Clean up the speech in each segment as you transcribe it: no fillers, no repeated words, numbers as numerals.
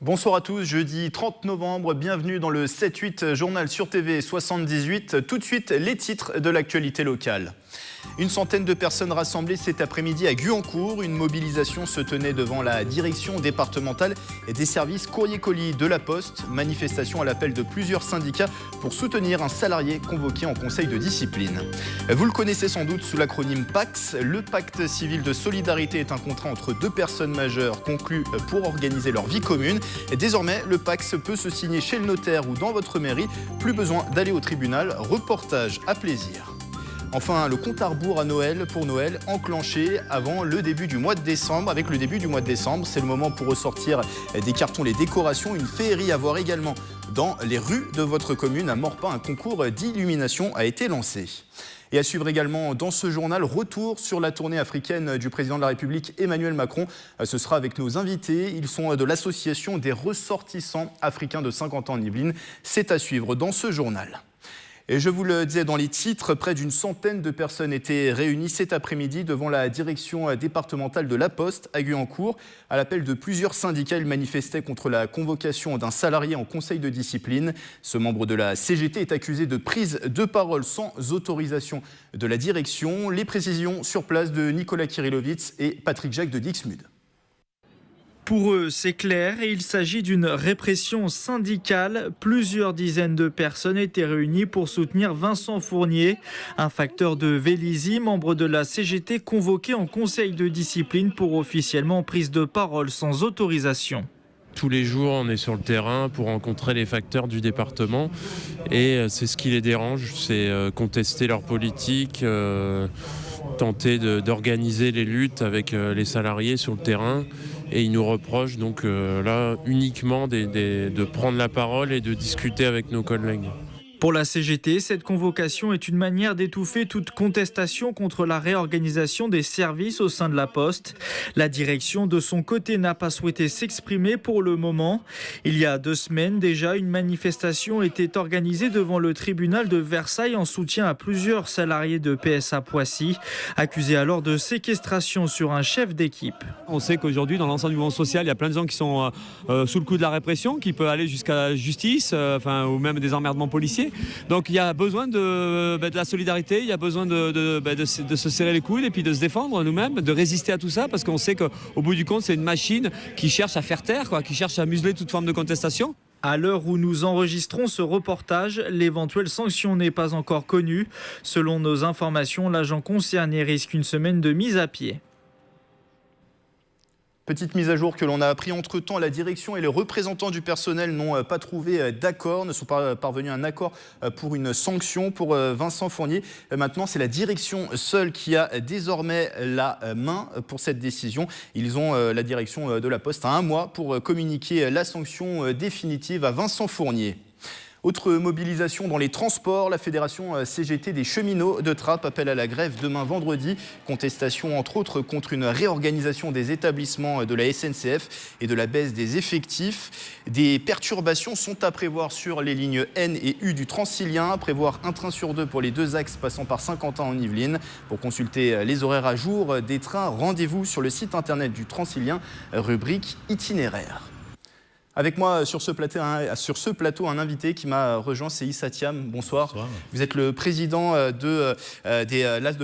Bonsoir à tous, jeudi 30 novembre, bienvenue dans le 7-8 journal sur TV 78. Tout de suite, les titres de l'actualité locale. Une centaine de personnes rassemblées cet après-midi à Guyancourt. Une mobilisation se tenait devant la direction départementale et des services courrier-colis de la Poste. Manifestation à l'appel de plusieurs syndicats pour soutenir un salarié convoqué en conseil de discipline. Vous le connaissez sans doute sous l'acronyme PACS. Le pacte civil de solidarité est un contrat entre deux personnes majeures conclu pour organiser leur vie commune. Et désormais, le PACS peut se signer chez le notaire ou dans votre mairie. Plus besoin d'aller au tribunal. Reportage à plaisir. Enfin, le compte à rebours à Noël pour Noël enclenché avant le début du mois de décembre. Avec le début du mois de décembre, c'est le moment pour ressortir des cartons, les décorations. Une féerie à voir également dans les rues de votre commune. À Morpin, un concours d'illumination a été lancé. Et à suivre également dans ce journal, retour sur la tournée africaine du président de la République Emmanuel Macron. Ce sera avec nos invités. Ils sont de l'association des ressortissants africains de 50 ans en Yvelines. C'est à suivre dans ce journal. Et je vous le disais dans les titres, près d'une centaine de personnes étaient réunies cet après-midi devant la direction départementale de la Poste à Guyancourt. À l'appel de plusieurs syndicats, ils manifestaient contre la convocation d'un salarié en conseil de discipline. Ce membre de la CGT est accusé de prise de parole sans autorisation de la direction. Les précisions sur place de Nicolas Kirillovitz et Patrick Jacques de Dixmude. Pour eux, c'est clair, et il s'agit d'une répression syndicale. Plusieurs dizaines de personnes étaient réunies pour soutenir Vincent Fournier, un facteur de Vélizy, membre de la CGT convoqué en conseil de discipline pour officiellement prise de parole sans autorisation. Tous les jours, on est sur le terrain pour rencontrer les facteurs du département et c'est ce qui les dérange, c'est contester leur politique, tenter d'organiser les luttes avec les salariés sur le terrain. Et ils nous reprochent donc là uniquement de prendre la parole et de discuter avec nos collègues. Pour la CGT, cette convocation est une manière d'étouffer toute contestation contre la réorganisation des services au sein de la Poste. La direction, de son côté, n'a pas souhaité s'exprimer pour le moment. Il y a 2 semaines déjà, une manifestation était organisée devant le tribunal de Versailles en soutien à plusieurs salariés de PSA Poissy, accusés alors de séquestration sur un chef d'équipe. On sait qu'aujourd'hui, dans l'ensemble du mouvement social, il y a plein de gens qui sont sous le coup de la répression, qui peut aller jusqu'à la justice, ou même des emmerdements policiers. Donc il y a besoin de la solidarité, il y a besoin de se serrer les coudes et puis de se défendre nous-mêmes, de résister à tout ça, parce qu'on sait qu'au bout du compte, c'est une machine qui cherche à faire taire, qui cherche à museler toute forme de contestation. À l'heure où nous enregistrons ce reportage, l'éventuelle sanction n'est pas encore connue. Selon nos informations, l'agent concerné risque une semaine de mise à pied. Petite mise à jour que l'on a appris entre-temps, la direction et les représentants du personnel n'ont pas trouvé d'accord, ne sont pas parvenus à un accord pour une sanction pour Vincent Fournier. Maintenant, c'est la direction seule qui a désormais la main pour cette décision. Ils ont, la direction de la Poste, 1 mois pour communiquer la sanction définitive à Vincent Fournier. Autre mobilisation dans les transports, la fédération CGT des cheminots de Trappes appelle à la grève demain vendredi. Contestation entre autres contre une réorganisation des établissements de la SNCF et de la baisse des effectifs. Des perturbations sont à prévoir sur les lignes N et U du Transilien, prévoir un train sur 2 pour les 2 axes passant par Saint-Quentin en Yvelines. Pour consulter les horaires à jour des trains, rendez-vous sur le site internet du Transilien, rubrique itinéraire. Avec moi sur ce plateau, un invité qui m'a rejoint, c'est Issa Thiam. Bonsoir. Bonsoir. Vous êtes le président de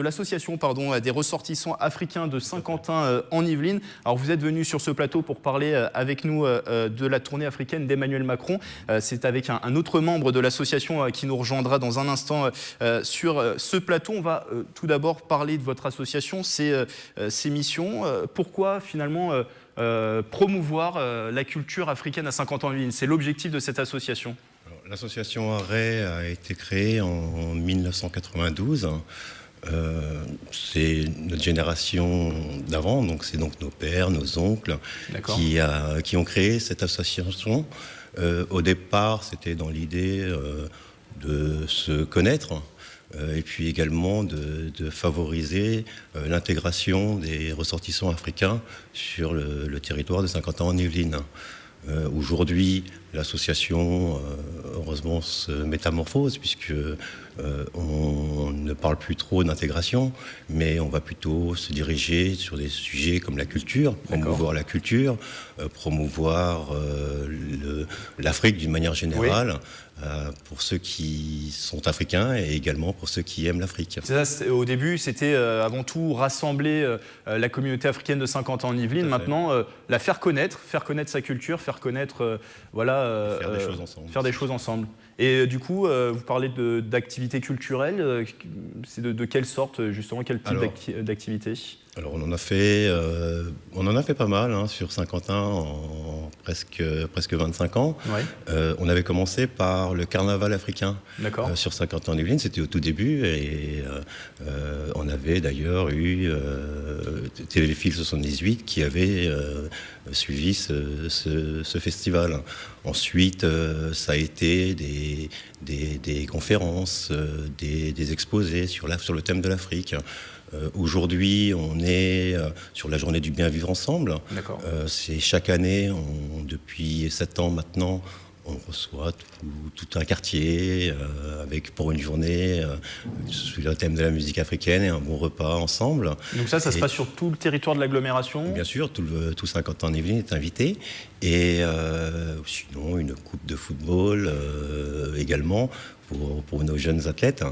l'association des ressortissants africains de Saint-Quentin en Yvelines. Alors vous êtes venu sur ce plateau pour parler avec nous de la tournée africaine d'Emmanuel Macron. C'est avec un autre membre de l'association qui nous rejoindra dans un instant sur ce plateau. On va tout d'abord parler de votre association, ses missions. Pourquoi finalement promouvoir la culture africaine à 50 ans en Yvelines? C'est l'objectif de cette association. L'association Arrêt a été créée en 1992. C'est notre génération d'avant, donc c'est donc nos pères, nos oncles qui ont créé cette association. Au départ, c'était dans l'idée de se connaître. Et puis également de favoriser l'intégration des ressortissants africains sur le territoire de Saint-Quentin en Yvelines. Aujourd'hui, l'association, heureusement, se métamorphose, puisque on ne parle plus trop d'intégration, mais on va plutôt se diriger sur des sujets comme la culture, promouvoir la culture, promouvoir l'Afrique d'une manière générale. Oui. Pour ceux qui sont africains et également pour ceux qui aiment l'Afrique. Au début, c'était avant tout rassembler la communauté africaine de Saint-Quentin-en-Yvelines. Maintenant, la faire connaître sa culture, faire connaître, faire des choses ensemble. Faire des choses ensemble. Et du coup, vous parlez d'activités culturelles. C'est de quelle sorte, justement, quel type d'activité ? Alors on en a fait pas mal sur Saint-Quentin en presque 25 ans. Ouais. On avait commencé par le carnaval africain sur Saint-Quentin-en-Yvelines, c'était au tout début et on avait d'ailleurs eu Téléfil 78 qui avait suivi ce festival. Ensuite, ça a été des conférences, des exposés sur le thème de l'Afrique. Aujourd'hui, on est sur la journée du bien vivre ensemble. C'est chaque année, depuis 7 ans maintenant, on reçoit tout un quartier pour une journée sur le thème de la musique africaine et un bon repas ensemble. Donc ça se passe sur tout le territoire de l'agglomération ? Bien sûr, tout Saint-Quentin-en-Yvelines est invité. Et sinon, une coupe de football également pour nos jeunes athlètes.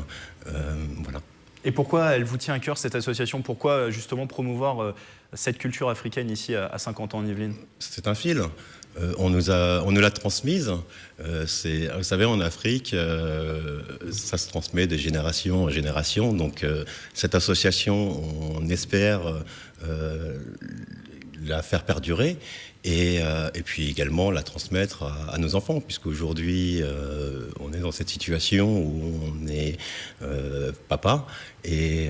Voilà. Et pourquoi elle vous tient à cœur, cette association ? Pourquoi justement promouvoir cette culture africaine ici à Saint-Quentin-en-Yvelines ? C'est un fil. On nous l'a transmise. Vous savez, en Afrique, ça se transmet de génération en génération. Donc cette association, on espère la faire perdurer et puis également la transmettre à nos enfants, puisqu'aujourd'hui on est dans cette situation où on est papa et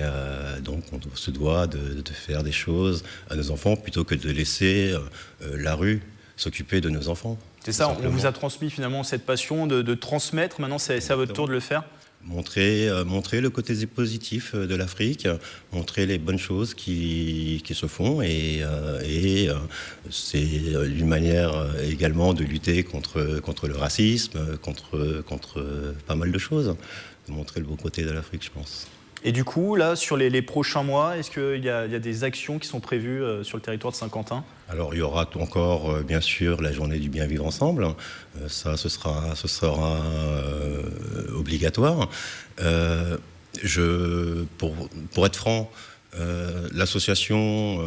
donc on se doit de faire des choses à nos enfants plutôt que de laisser la rue s'occuper de nos enfants. C'est ça, on vous a transmis finalement cette passion de transmettre, maintenant c'est à votre tour de le faire ? Montrer le côté positif de l'Afrique, montrer les bonnes choses qui se font et c'est une manière également de lutter contre le racisme, contre pas mal de choses, de montrer le beau côté de l'Afrique, je pense. Et du coup, là, sur les prochains mois, est-ce qu'il y a des actions qui sont prévues sur le territoire de Saint-Quentin ? Alors, il y aura encore, bien sûr, la journée du bien vivre ensemble. Ça, ce sera obligatoire. Pour être franc, l'association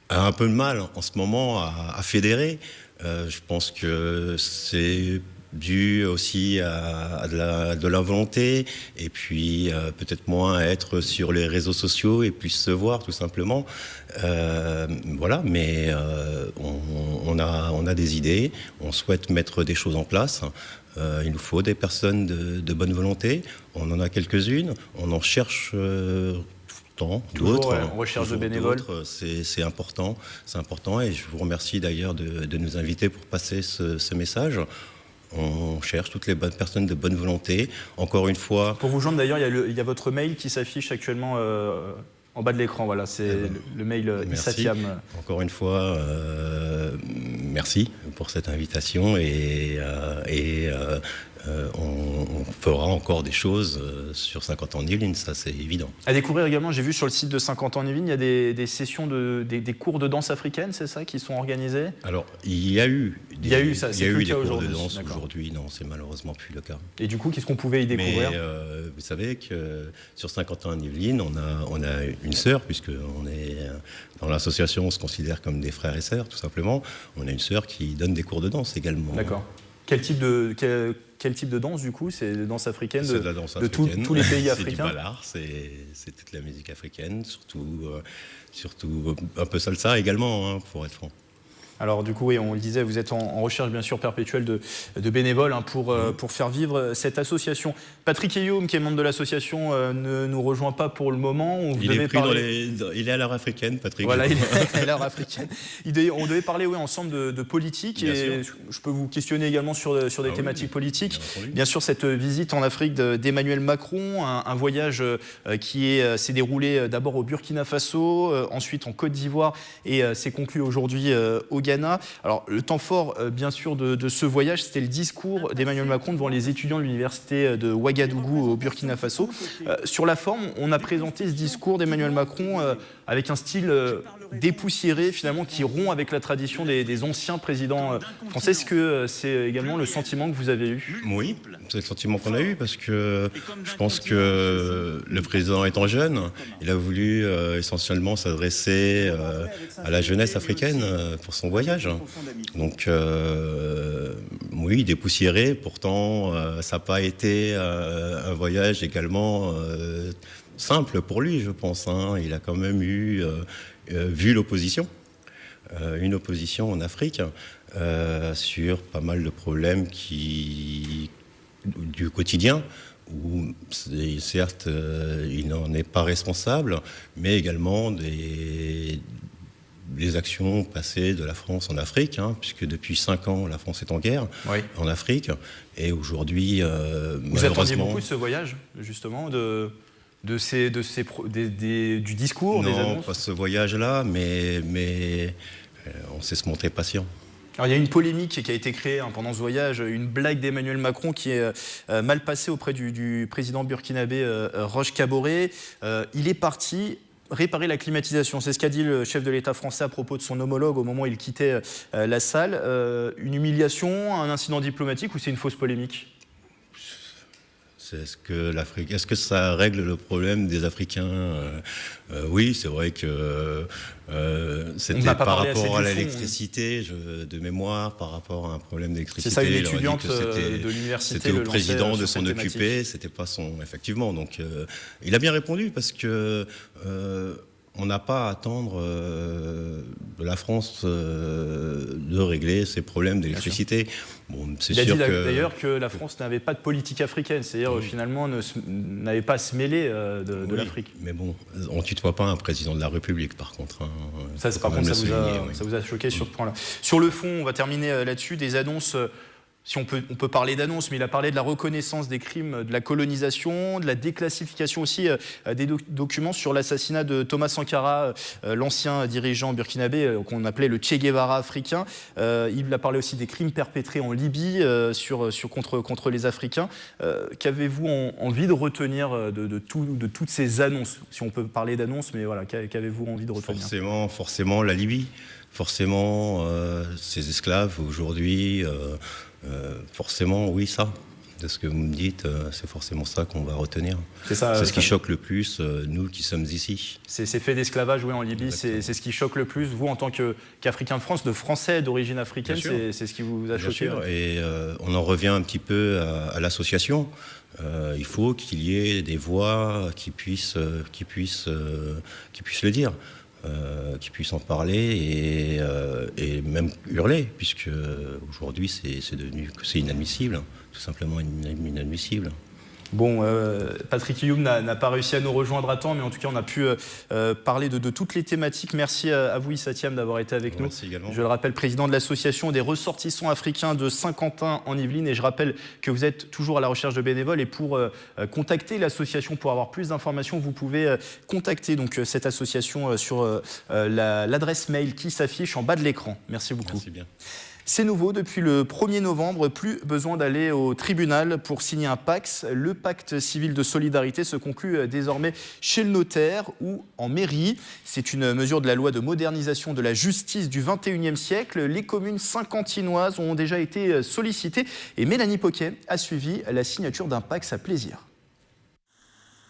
a un peu de mal en ce moment à fédérer. Je pense que c'est dû aussi à de la volonté et puis peut-être moins à être sur les réseaux sociaux et plus se voir tout simplement. Voilà, mais on a des idées, on souhaite mettre des choses en place. Il nous faut des personnes de bonne volonté, on en a quelques-unes, on en cherche d'autres. On recherche de bénévoles. C'est important et je vous remercie d'ailleurs de nous inviter pour passer ce message. On cherche toutes les bonnes personnes de bonne volonté. Encore une fois... Pour vous joindre d'ailleurs, il y a votre mail qui s'affiche actuellement en bas de l'écran. Voilà, c'est le mail Issatiam. Encore une fois, merci pour cette invitation et on fera encore des choses sur Saint-Quentin-en-Yvelines, ça c'est évident. À découvrir également, j'ai vu sur le site de Saint-Quentin-en-Yvelines, il y a des sessions, des cours de danse africaine, c'est ça, qui sont organisés ? Alors, il y a eu des cours de danse aujourd'hui, non, c'est malheureusement plus le cas. Et du coup, qu'est-ce qu'on pouvait y découvrir ? Mais vous savez que sur Saint-Quentin-en-Yvelines, on a une sœur, puisqu'on est dans l'association, on se considère comme des frères et sœurs, tout simplement. On a une sœur qui donne des cours de danse également. D'accord. Quel type de danse, du coup ? C'est de danse africaine de la danse africaine. Tous les pays africains ? C'est du ballard, c'est toute la musique africaine, surtout un peu salsa également, pour être franc. Alors du coup, oui, on le disait, vous êtes en recherche bien sûr perpétuelle de bénévoles pour faire vivre cette association. Patrick Eyhoum, qui est membre de l'association, ne nous rejoint pas pour le moment. Il est à l'heure africaine, Patrick. Voilà, il est à l'heure africaine. On devait parler ensemble de politique bien et sûr. Je peux vous questionner également sur des thématiques politiques. Bien sûr, cette visite en Afrique d'Emmanuel Macron, un voyage qui s'est déroulé d'abord au Burkina Faso, ensuite en Côte d'Ivoire et s'est conclu aujourd'hui au Ghana. Alors, le temps fort, bien sûr, de ce voyage, c'était le discours d'Emmanuel Macron devant les étudiants de l'université de Ouagadougou au Burkina Faso. Sur la forme, on a présenté ce discours d'Emmanuel Macron avec un style dépoussiéré, finalement, qui rompt avec la tradition des anciens présidents français. Est-ce que c'est également le sentiment que vous avez eu? Oui, c'est le sentiment qu'on a eu parce que je pense que le président étant jeune, il a voulu essentiellement s'adresser à la jeunesse africaine pour son voyage. Donc oui, dépoussiéré, pourtant ça n'a pas été un voyage également simple pour lui, je pense. Il a quand même vu l'opposition, une opposition en Afrique sur pas mal de problèmes du quotidien, où certes il n'en est pas responsable, mais également des actions passées de la France en Afrique, puisque depuis 5 ans la France est en guerre en Afrique, et aujourd'hui vous attendiez beaucoup de ce voyage, justement, du discours, des annonces? Non, pas ce voyage-là, mais on sait se montrer patient. Alors, il y a une polémique qui a été créée pendant ce voyage, une blague d'Emmanuel Macron qui est mal passée auprès du président burkinabé Roch Kaboré. Il est parti réparer la climatisation. C'est ce qu'a dit le chef de l'État français à propos de son homologue au moment où il quittait la salle. Une humiliation, un incident diplomatique ou c'est une fausse polémique? Est-ce que ça règle le problème des Africains? Oui, c'est vrai que c'était par rapport à l'électricité, de mémoire, par rapport à un problème d'électricité. C'est ça, une étudiante de l'université. C'était au président de s'en occuper, c'était pas son... Effectivement, donc il a bien répondu parce que... on n'a pas à attendre de la France de régler ses problèmes d'électricité. Bon, il a dit d'ailleurs que la France n'avait pas de politique africaine, c'est-à-dire finalement n'avait pas à se mêler de l'Afrique. Mais bon, on ne tutoie pas un président de la République, par contre. Ça vous a choqué sur ce point-là. Sur le fond, on va terminer là-dessus, des annonces... Si on peut parler d'annonce, mais il a parlé de la reconnaissance des crimes de la colonisation, de la déclassification aussi des documents sur l'assassinat de Thomas Sankara, l'ancien dirigeant burkinabé qu'on appelait le Che Guevara africain. Il a parlé aussi des crimes perpétrés en Libye contre les Africains. Qu'avez-vous envie de retenir de toutes ces annonces? Si on peut parler d'annonces, mais voilà, qu'avez-vous envie de retenir? Forcément la Libye. Forcément ces esclaves aujourd'hui... forcément, oui, ça. De ce que vous me dites, c'est forcément ça qu'on va retenir. C'est ce qui choque le plus, nous qui sommes ici. Ces faits d'esclavage, oui, en Libye, c'est ce qui choque le plus. Vous, en tant qu'Africain de France, de Français d'origine africaine, c'est ce qui vous a choqué. Bien sûr. Et on en revient un petit peu à l'association. Il faut qu'il y ait des voix qui puissent le dire. Qui puissent en parler et même hurler, puisque aujourd'hui c'est inadmissible, tout simplement inadmissible. Bon, Patrick Youm n'a pas réussi à nous rejoindre à temps, mais en tout cas on a pu parler de toutes les thématiques. Merci à vous Issa Thiam d'avoir été avec nous. Merci également. Je le rappelle, président de l'association des ressortissants africains de Saint-Quentin en Yvelines, et je rappelle que vous êtes toujours à la recherche de bénévoles, et pour contacter l'association, pour avoir plus d'informations, vous pouvez contacter donc cette association sur l'adresse mail qui s'affiche en bas de l'écran. Merci beaucoup. Merci bien. C'est nouveau, depuis le 1er novembre, plus besoin d'aller au tribunal pour signer un PACS. Le pacte civil de solidarité se conclut désormais chez le notaire ou en mairie. C'est une mesure de la loi de modernisation de la justice du XXIe siècle. Les communes saint-quentinoises ont déjà été sollicitées et Mélanie Poquet a suivi la signature d'un PACS à Plaisir.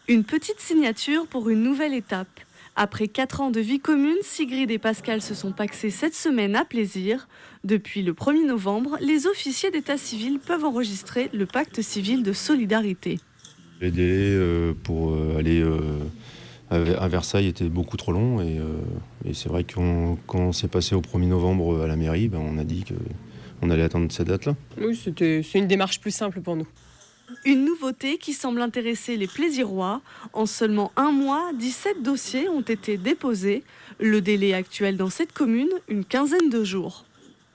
Une petite signature pour une nouvelle étape. Après 4 ans de vie commune, Sigrid et Pascal se sont pacsés cette semaine à Plaisir. Depuis le 1er novembre, les officiers d'état civil peuvent enregistrer le pacte civil de solidarité. Les délais pour aller à Versailles étaient beaucoup trop longs et c'est vrai que quand on s'est passé au 1er novembre à la mairie, on a dit qu'on allait attendre cette date-là. Oui, c'est une démarche plus simple pour nous. Une nouveauté qui semble intéresser les Plaisirois. En seulement 1 mois, 17 dossiers ont été déposés. Le délai actuel dans cette commune, une quinzaine de jours.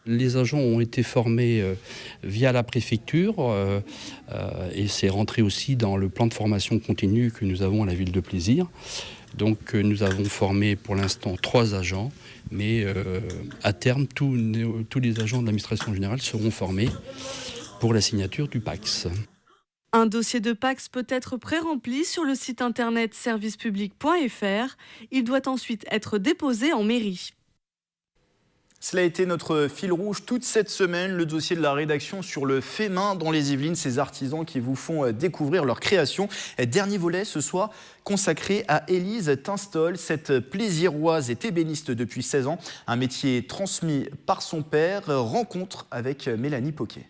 Les agents ont été formés via la préfecture et c'est rentré aussi dans le plan de formation continue que nous avons à la ville de Plaisir. Donc nous avons formé pour l'instant 3 agents, mais à terme, tous les agents de l'administration générale seront formés pour la signature du PACS. Un dossier de PACS peut être pré-rempli sur le site internet servicepublic.fr. Il doit ensuite être déposé en mairie. Cela a été notre fil rouge toute cette semaine, le dossier de la rédaction sur le fait main dans les Yvelines, ces artisans qui vous font découvrir leur création. Dernier volet ce soir consacré à Élise Tinstol. Cette plaisiroise est ébéniste depuis 16 ans, un métier transmis par son père. Rencontre avec Mélanie Poquet.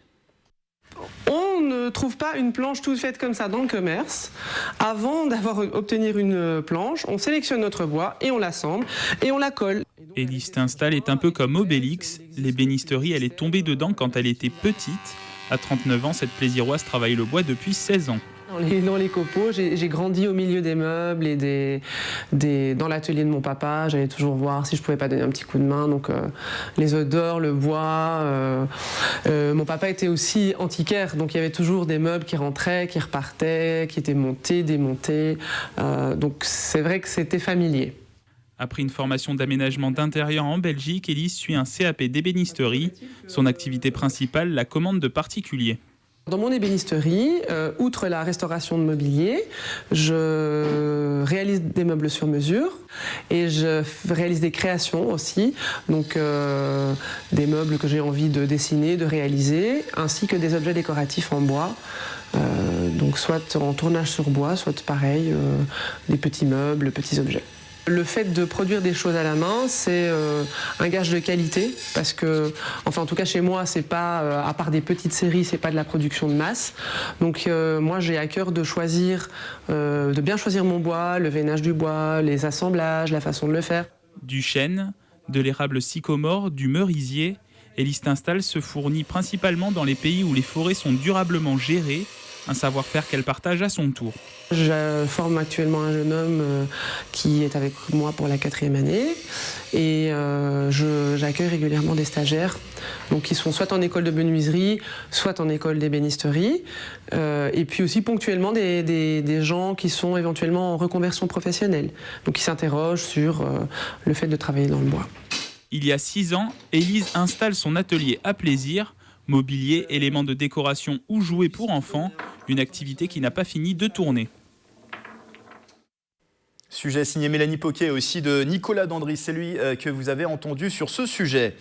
On ne trouve pas une planche toute faite comme ça dans le commerce. Avant d'obtenir une planche, on sélectionne notre bois et on l'assemble et on la colle. Élise Tinstol est un peu comme Obélix. L'ébénisterie, elle est tombée dedans quand elle était petite. À 39 ans, cette plaisiroise travaille le bois depuis 16 ans. Dans les copeaux, j'ai grandi au milieu des meubles et dans l'atelier de mon papa. J'allais toujours voir si je pouvais pas donner un petit coup de main. Donc les odeurs, le bois. Mon papa était aussi antiquaire, donc il y avait toujours des meubles qui rentraient, qui repartaient, qui étaient montés, démontés. Donc c'est vrai que c'était familier. Après une formation d'aménagement d'intérieur en Belgique, Élise suit un CAP d'ébénisterie. Son activité principale, la commande de particuliers. Dans mon ébénisterie, outre la restauration de mobilier, je réalise des meubles sur mesure et je réalise des créations aussi, donc des meubles que j'ai envie de dessiner, de réaliser, ainsi que des objets décoratifs en bois. Donc soit en tournage sur bois, soit pareil, des petits meubles, petits objets. Le fait de produire des choses à la main, c'est un gage de qualité parce que, enfin en tout cas chez moi, c'est pas, à part des petites séries, c'est pas de la production de masse. Donc moi j'ai à cœur de choisir, de bien choisir mon bois, le veinage du bois, les assemblages, la façon de le faire. Du chêne, de l'érable sycomore, du merisier, Élise Tinstol se fournit principalement dans les pays où les forêts sont durablement gérées, un savoir-faire qu'elle partage à son tour. Je forme actuellement un jeune homme qui est avec moi pour la 4e année et j'accueille régulièrement des stagiaires donc qui sont soit en école de menuiserie, soit en école d'ébénisterie et puis aussi ponctuellement des gens qui sont éventuellement en reconversion professionnelle, donc qui s'interrogent sur le fait de travailler dans le bois. Il y a 6 ans, Élise installe son atelier à Plaisir. Mobilier, éléments de décoration ou jouets pour enfants, une activité qui n'a pas fini de tourner. Sujet signé Mélanie Poquet, aussi de Nicolas Dandry, c'est lui que vous avez entendu sur ce sujet.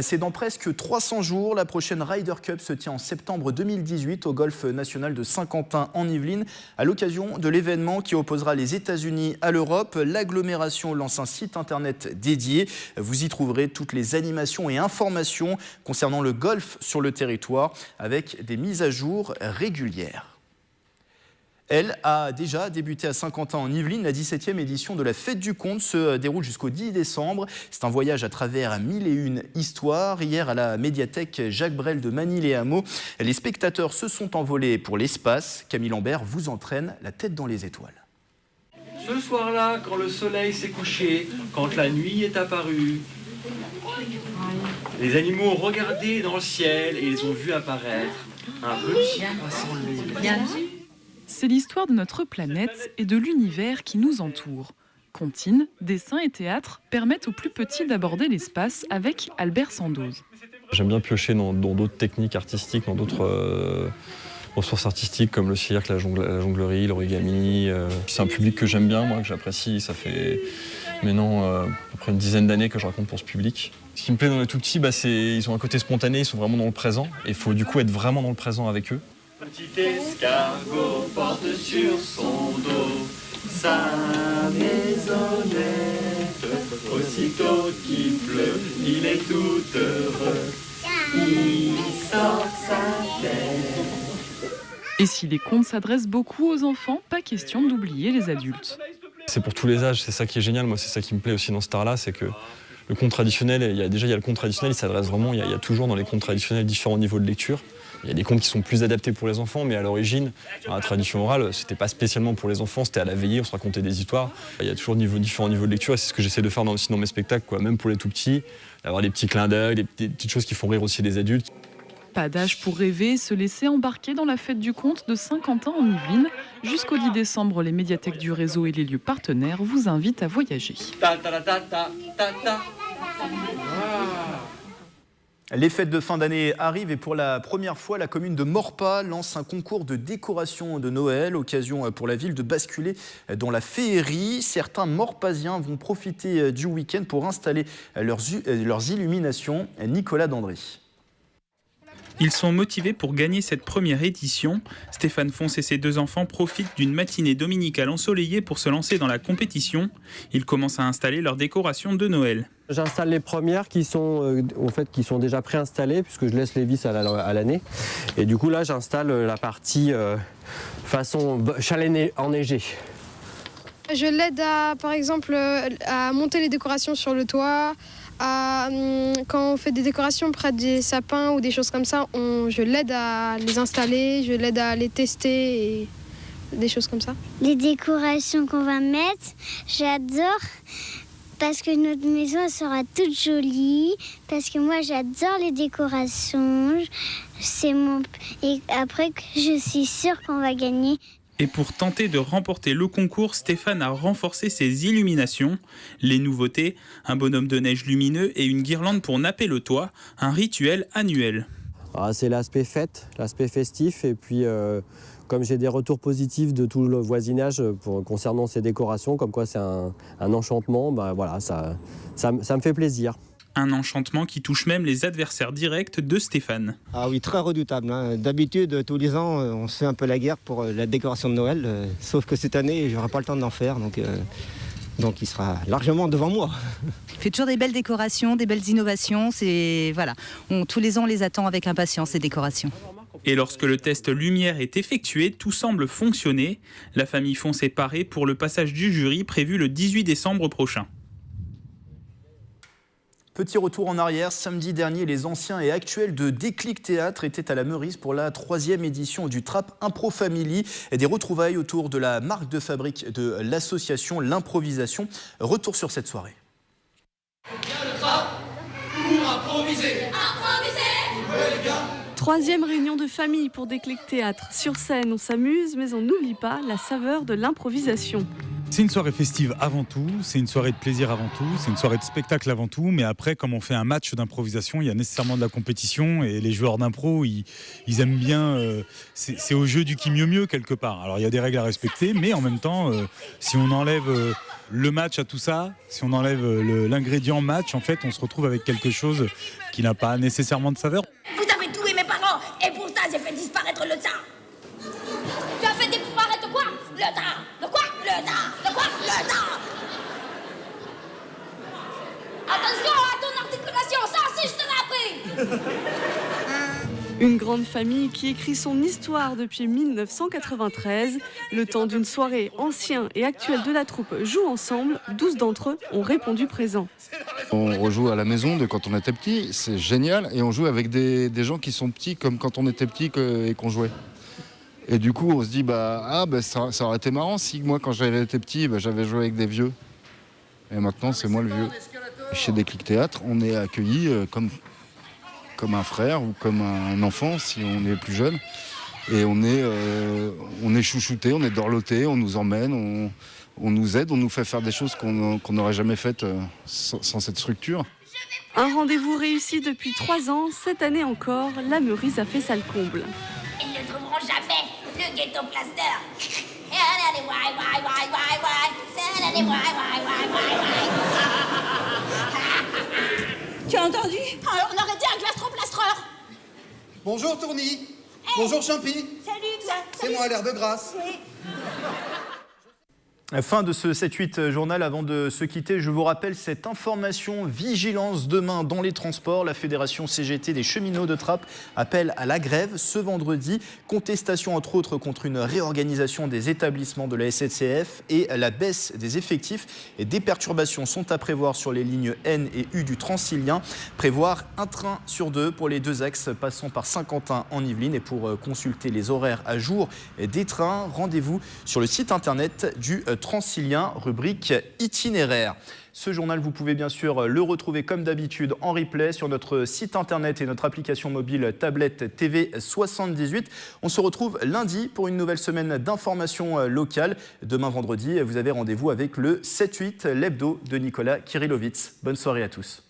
C'est dans presque 300 jours, la prochaine Ryder Cup se tient en septembre 2018 au golf national de Saint-Quentin en Yvelines. À l'occasion de l'événement qui opposera les États-Unis à l'Europe, l'agglomération lance un site internet dédié. Vous y trouverez toutes les animations et informations concernant le golf sur le territoire avec des mises à jour régulières. Elle a déjà débuté à Saint-Quentin en Yvelines. La 17e édition de la Fête du Conte se déroule jusqu'au 10 décembre. C'est un voyage à travers 1001 histoires. Hier, à la médiathèque Jacques Brel de Manille-et-Hameau, les spectateurs se sont envolés pour l'espace. Camille Lambert vous entraîne la tête dans les étoiles. Ce soir-là, quand le soleil s'est couché, quand la nuit est apparue, les animaux ont regardé dans le ciel et ils ont vu apparaître un petit poisson lumineux. C'est l'histoire de notre planète et de l'univers qui nous entoure. Comptines, dessins et théâtre permettent aux plus petits d'aborder l'espace avec Albert Sandoz. J'aime bien piocher dans d'autres techniques artistiques, dans d'autres ressources artistiques comme le cirque, la jonglerie, l'origami. C'est un public que j'aime bien, moi, que j'apprécie. Ça fait maintenant à peu près une dizaine d'années que je raconte pour ce public. Ce qui me plaît dans les tout petits, ils ont un côté spontané, ils sont vraiment dans le présent. Et il faut du coup être vraiment dans le présent avec eux. Petit escargot porte sur son dos sa maisonnette. Aussitôt qu'il pleut, il est tout heureux. Il sort sa tête. Et si les contes s'adressent beaucoup aux enfants, pas question d'oublier les adultes. C'est pour tous les âges, c'est ça qui est génial. Moi, c'est ça qui me plaît aussi dans ce art-là, c'est que le conte traditionnel, il y a le conte traditionnel, il s'adresse vraiment, il y a toujours dans les contes traditionnels différents niveaux de lecture. Il y a des contes qui sont plus adaptés pour les enfants, mais à l'origine, dans la tradition orale, c'était pas spécialement pour les enfants, c'était à la veillée, on se racontait des histoires. Il y a toujours différents niveaux de lecture et c'est ce que j'essaie de faire aussi dans mes spectacles, quoi. Même pour les tout petits, d'avoir des petits clins d'œil, des petites choses qui font rire aussi les adultes. Pas d'âge pour rêver et se laisser embarquer dans la fête du conte de Saint-Quentin en Yvelines. Jusqu'au 10 décembre, les médiathèques du réseau et les lieux partenaires vous invitent à voyager. Les fêtes de fin d'année arrivent et pour la première fois, la commune de Maurepas lance un concours de décoration de Noël, occasion pour la ville de basculer dans la féerie. Certains Maurepasiens vont profiter du week-end pour installer leurs illuminations. Nicolas Dandry. Ils sont motivés pour gagner cette première édition. Stéphane Fons et ses 2 enfants profitent d'une matinée dominicale ensoleillée pour se lancer dans la compétition. Ils commencent à installer leurs décorations de Noël. J'installe les premières qui sont déjà préinstallées puisque je laisse les vis à l'année. Et du coup là j'installe la partie façon chalet enneigé. Je l'aide par exemple à monter les décorations sur le toit. Quand on fait des décorations près des sapins ou des choses comme ça, je l'aide à les installer, je l'aide à les tester et des choses comme ça. Les décorations qu'on va mettre, j'adore parce que notre maison elle sera toute jolie, parce que moi j'adore les décorations, et après je suis sûre qu'on va gagner. Et pour tenter de remporter le concours, Stéphane a renforcé ses illuminations. Les nouveautés, un bonhomme de neige lumineux et une guirlande pour napper le toit, un rituel annuel. C'est l'aspect fête, l'aspect festif, et puis comme j'ai des retours positifs de tout le voisinage concernant ces décorations, comme quoi c'est un enchantement, voilà, ça me fait plaisir. Un enchantement qui touche même les adversaires directs de Stéphane. Ah oui, très redoutable. D'habitude, tous les ans, on se fait un peu la guerre pour la décoration de Noël. Sauf que cette année, j'aurai pas le temps d'en faire. Donc il sera largement devant moi. Il fait toujours des belles décorations, des belles innovations. Voilà. Tous les ans, on les attend avec impatience, ces décorations. Et lorsque le test lumière est effectué, tout semble fonctionner. La famille Fons est parée pour le passage du jury prévu le 18 décembre prochain. Petit retour en arrière, samedi dernier, les anciens et actuels de Déclic Théâtre étaient à la Meurice pour la 3e édition du Trap Impro Family et des retrouvailles autour de la marque de fabrique de l'association L'Improvisation. Retour sur cette soirée. Le trap pour improviser. Improviser. 3e réunion de famille pour Déclic Théâtre. Sur scène, on s'amuse, mais on n'oublie pas la saveur de l'improvisation. C'est une soirée festive avant tout, c'est une soirée de plaisir avant tout, c'est une soirée de spectacle avant tout, mais après, comme on fait un match d'improvisation, il y a nécessairement de la compétition et les joueurs d'impro, ils aiment bien, c'est au jeu du qui mieux quelque part. Alors il y a des règles à respecter, mais en même temps, si on enlève le match à tout ça, si on enlève l'ingrédient match, en fait, on se retrouve avec quelque chose qui n'a pas nécessairement de saveur. Vous avez tué mes parents et pour ça j'ai fait disparaître le tsar. Tu as fait disparaître quoi? Le tsar. Le quoi? Le tsar. Le quoi? Le tsar. Attention à ton articulation, ça aussi je te l'ai appris. Une grande famille qui écrit son histoire depuis 1993. Le temps d'une soirée, anciens et actuels de la troupe jouent ensemble. 12 d'entre eux ont répondu présent. On rejoue à la maison de quand on était petit, c'est génial. Et on joue avec des gens qui sont petits comme quand on était petit et qu'on jouait. Et du coup, on se dit, ça aurait été marrant si moi, quand j'avais été petit, j'avais joué avec des vieux. Et maintenant, c'est moi le vieux. Chez Déclic Théâtre, on est accueillis comme un frère ou comme un enfant si on est plus jeune. Et on est chouchouté, on est dorloté, on nous emmène, on nous aide, on nous fait faire des choses qu'on n'aurait jamais faites sans cette structure. Un rendez-vous réussi depuis 3 ans. Cette année encore, la Meurice a fait salle comble. Ils ne trouveront jamais le ghetto plaster. Allez, tu as entendu? On aurait dit un gastro-plastreur. Bonjour Tourny. Bonjour Champi. Salut toi. C'est moi, l'air de grâce. Oui. Fin de ce 7-8 journal. Avant de se quitter, je vous rappelle cette information. Vigilance demain dans les transports. La Fédération CGT des cheminots de Trappes appelle à la grève ce vendredi. Contestation entre autres contre une réorganisation des établissements de la SNCF et la baisse des effectifs. Et des perturbations sont à prévoir sur les lignes N et U du Transilien. Prévoir un train sur 2 pour les 2 axes passant par Saint-Quentin en Yvelines. Et pour consulter les horaires à jour des trains, rendez-vous sur le site internet du Transilien, rubrique itinéraire. Ce journal, vous pouvez bien sûr le retrouver comme d'habitude en replay sur notre site internet et notre application mobile tablette TV 78. On se retrouve lundi pour une nouvelle semaine d'informations locales. Demain vendredi, vous avez rendez-vous avec le 7-8, l'hebdo de Nicolas Kirillovitz. Bonne soirée à tous.